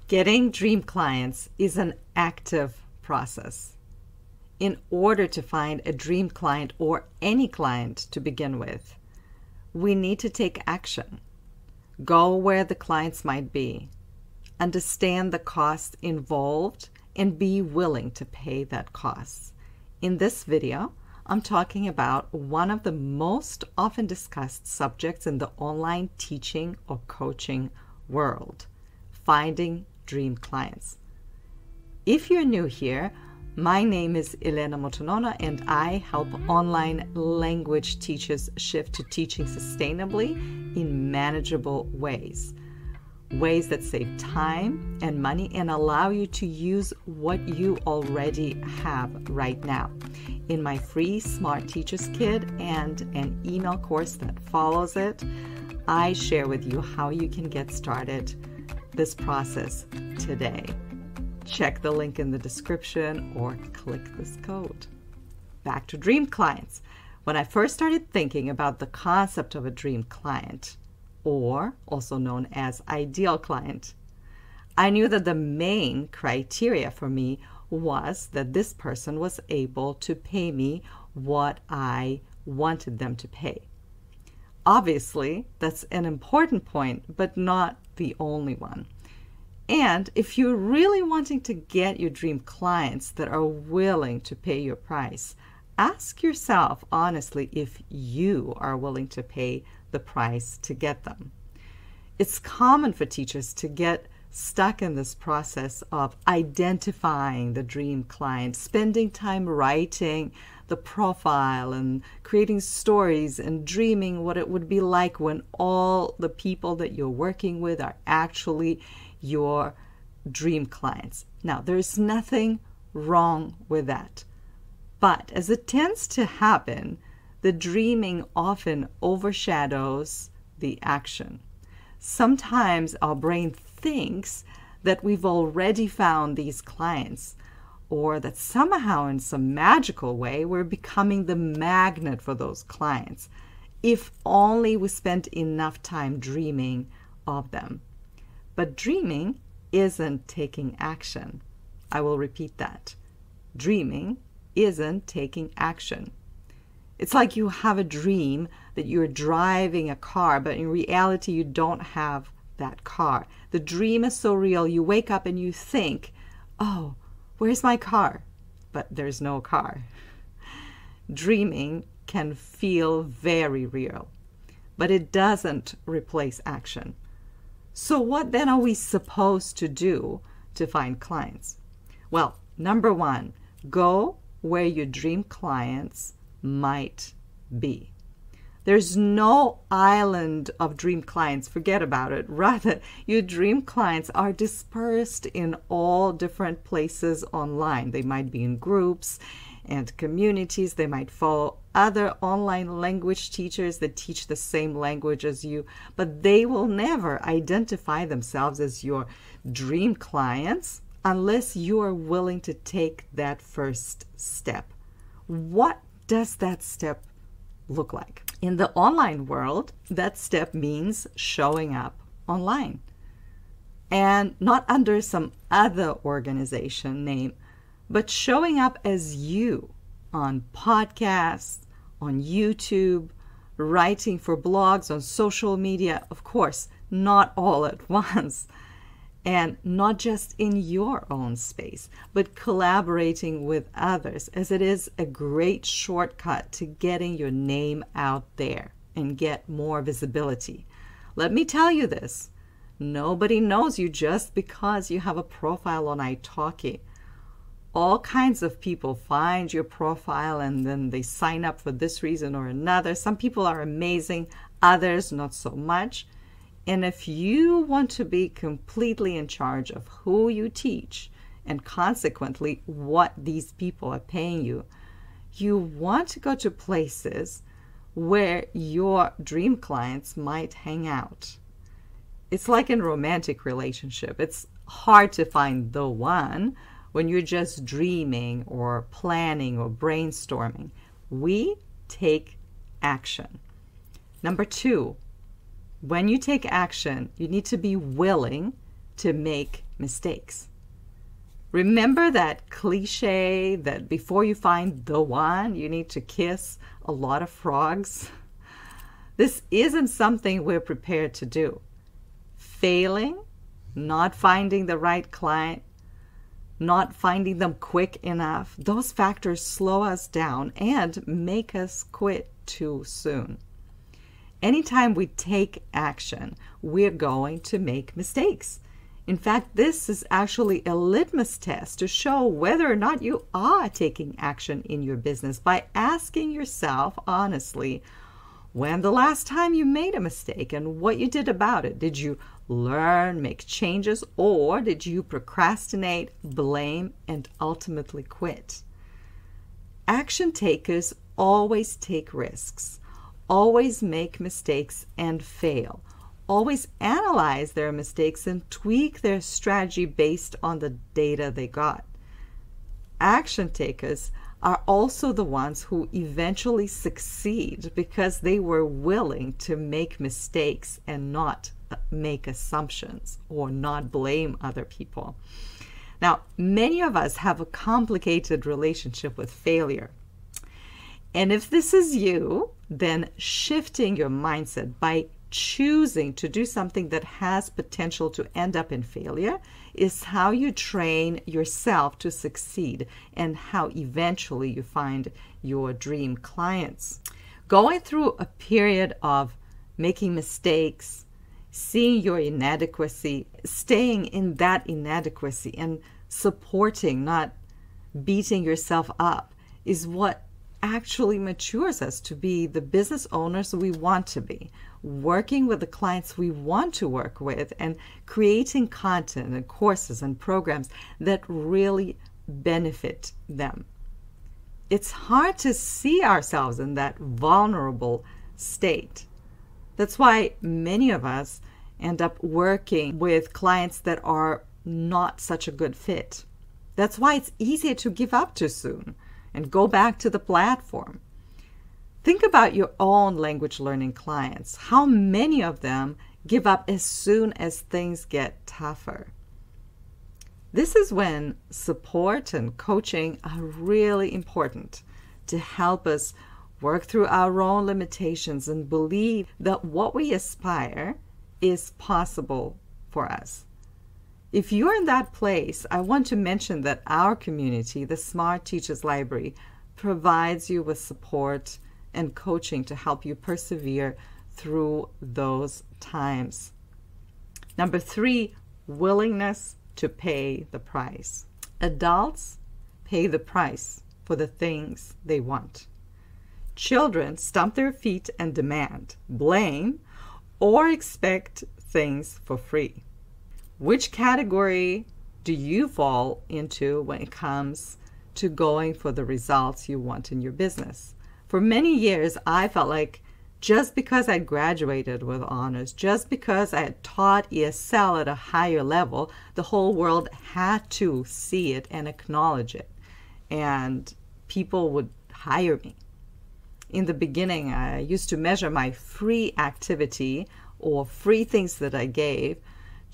Getting dream clients is an active process. In order to find a dream client or any client to begin with, we need to take action. Go where the clients might be, understand the cost involved, and be willing to pay that cost. In this video, I'm talking about one of the most often discussed subjects in the online teaching or coaching world: finding dream clients. If you're new here, my name is Elena Motonona, and I help online language teachers shift to teaching sustainably in manageable ways that save time and money and allow you to use what you already have right now. In my free Smart Teachers Kit and an email course that follows it, I share with you how you can get started this process today. Check the link in the description or click this code. Back to dream clients. When I first started thinking about the concept of a dream client, or also known as ideal client, I knew that the main criteria for me was that this person was able to pay me what I wanted them to pay. Obviously, that's an important point, but not the only one. And if you're really wanting to get your dream clients that are willing to pay your price, ask yourself honestly if you are willing to pay the price to get them. It's common for teachers to get stuck in this process of identifying the dream client, spending time writing the profile and creating stories and dreaming what it would be like when all the people that you're working with are actually your dream clients. Now, there's nothing wrong with that. But as it tends to happen, the dreaming often overshadows the action. Sometimes our brain thinks that we've already found these clients, or that somehow in some magical way we're becoming the magnet for those clients, if only we spent enough time dreaming of them. But dreaming isn't taking action. I will repeat that. Dreaming isn't taking action. It's like you have a dream that you're driving a car, but in reality you don't have that car. The dream is so real, you wake up and you think, oh, where's my car? But there's no car. Dreaming can feel very real, but it doesn't replace action. So what then are we supposed to do to find clients? Well, number one, go where your dream clients might be. There's no island of dream clients. Forget about it. Rather, your dream clients are dispersed in all different places online. They might be in groups and communities. They might follow other online language teachers that teach the same language as you, but they will never identify themselves as your dream clients unless you are willing to take that first step. What does that step look like? In the online world, that step means showing up online, and not under some other organization name, but showing up as you on podcasts, on YouTube, writing for blogs, on social media, of course, not all at once. And not just in your own space, but collaborating with others, as it is a great shortcut to getting your name out there and get more visibility. Let me tell you this, nobody knows you just because you have a profile on italki. All kinds of people find your profile and then they sign up for this reason or another. Some people are amazing, others not so much. And if you want to be completely in charge of who you teach and consequently what these people are paying you, you want to go to places where your dream clients might hang out. It's like in a romantic relationship. It's hard to find the one when you're just dreaming or planning or brainstorming. We take action. Number two, when you take action, you need to be willing to make mistakes. Remember that cliche that before you find the one, you need to kiss a lot of frogs? This isn't something we're prepared to do. Failing, not finding the right client, not finding them quick enough, those factors slow us down and make us quit too soon. Anytime we take action, we're going to make mistakes. In fact, this is actually a litmus test to show whether or not you are taking action in your business by asking yourself honestly, when the last time you made a mistake and what you did about it. Did you learn, make changes, or did you procrastinate, blame, and ultimately quit? Action takers always take risks, always make mistakes and fail, always analyze their mistakes and tweak their strategy based on the data they got. Action takers are also the ones who eventually succeed because they were willing to make mistakes and not make assumptions or not blame other people. Now, many of us have a complicated relationship with failure. And if this is you, then shifting your mindset by choosing to do something that has potential to end up in failure is how you train yourself to succeed and how eventually you find your dream clients. Going through a period of making mistakes, seeing your inadequacy, staying in that inadequacy and supporting, not beating yourself up, is what actually matures us to be the business owners we want to be, working with the clients we want to work with, and creating content and courses and programs that really benefit them. It's hard to see ourselves in that vulnerable state. That's why many of us end up working with clients that are not such a good fit. That's why it's easier to give up too soon and go back to the platform. Think about your own language learning clients. How many of them give up as soon as things get tougher? This is when support and coaching are really important to help us work through our own limitations and believe that what we aspire is possible for us. If you're in that place, I want to mention that our community, the Smart Teachers Library, provides you with support and coaching to help you persevere through those times. Number 3, willingness to pay the price. Adults pay the price for the things they want. Children stomp their feet and demand, blame, or expect things for free. Which category do you fall into when it comes to going for the results you want in your business? For many years, I felt like just because I graduated with honors, just because I had taught ESL at a higher level, the whole world had to see it and acknowledge it, and people would hire me. In the beginning, I used to measure my free activity or free things that I gave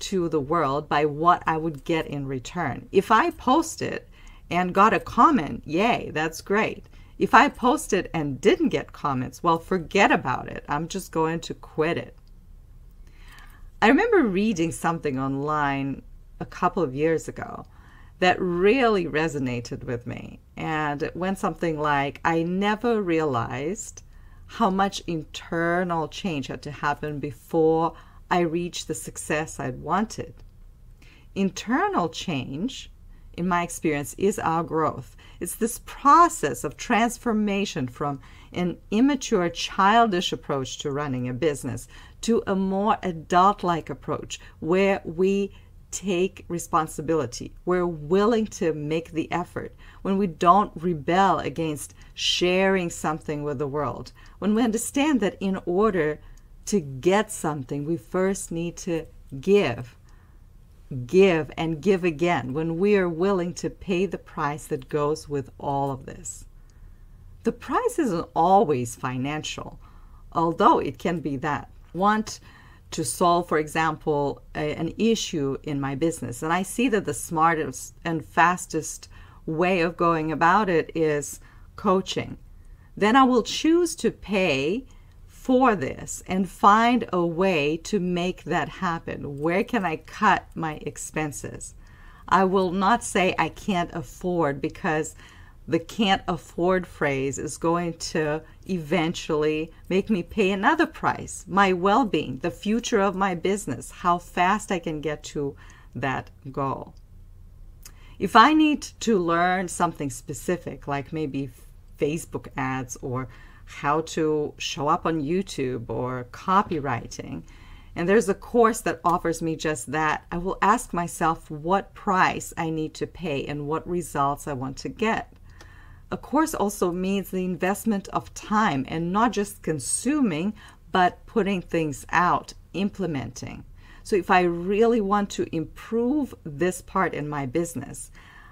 to the world by what I would get in return. If I posted and got a comment, yay, that's great. If I posted and didn't get comments, well, forget about it. I'm just going to quit it. I remember reading something online a couple of years ago that really resonated with me. And it went something like, I never realized how much internal change had to happen before I reached the success I'd wanted. Internal change, in my experience, is our growth. It's this process of transformation from an immature, childish approach to running a business to a more adult-like approach where we take responsibility. We're willing to make the effort. When we don't rebel against sharing something with the world. When we understand that in order to get something, we first need to give and give again, when we are willing to pay the price that goes with all of this. The price isn't always financial, although it can be that. Want to solve, for example, an issue in my business, and I see that the smartest and fastest way of going about it is coaching, then I will choose to pay for this and find a way to make that happen. Where can I cut my expenses? I will not say I can't afford, because the can't afford phrase is going to eventually make me pay another price. My well-being, the future of my business, how fast I can get to that goal. If I need to learn something specific, like maybe Facebook ads or how to show up on YouTube or copywriting, and there's a course that offers me just that, I will ask myself what price I need to pay and what results I want to get. A course also means the investment of time, and not just consuming, but putting things out, implementing. So if I really want to improve this part in my business,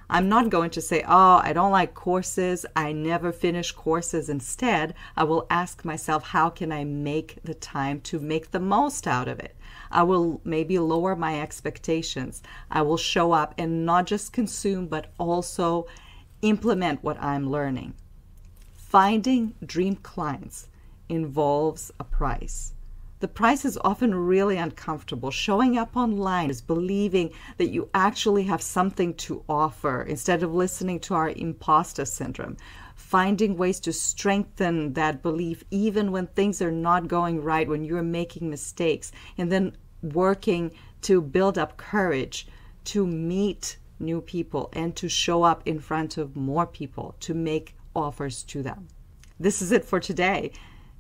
I'm not going to say, oh, I don't like courses, I never finish courses. Instead, I will ask myself, how can I make the time to make the most out of it? I will maybe lower my expectations. I will show up and not just consume, but also implement what I'm learning. Finding dream clients involves a price. The price is often really uncomfortable. Showing up online is believing that you actually have something to offer instead of listening to our imposter syndrome. Finding ways to strengthen that belief even when things are not going right, when you're making mistakes, and then working to build up courage to meet new people and to show up in front of more people to make offers to them. This is it for today.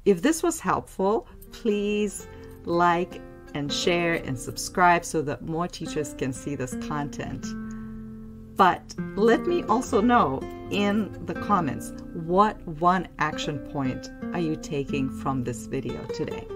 If this was helpful, please like and share and subscribe so that more teachers can see this content. But let me also know in the comments, what one action point are you taking from this video today?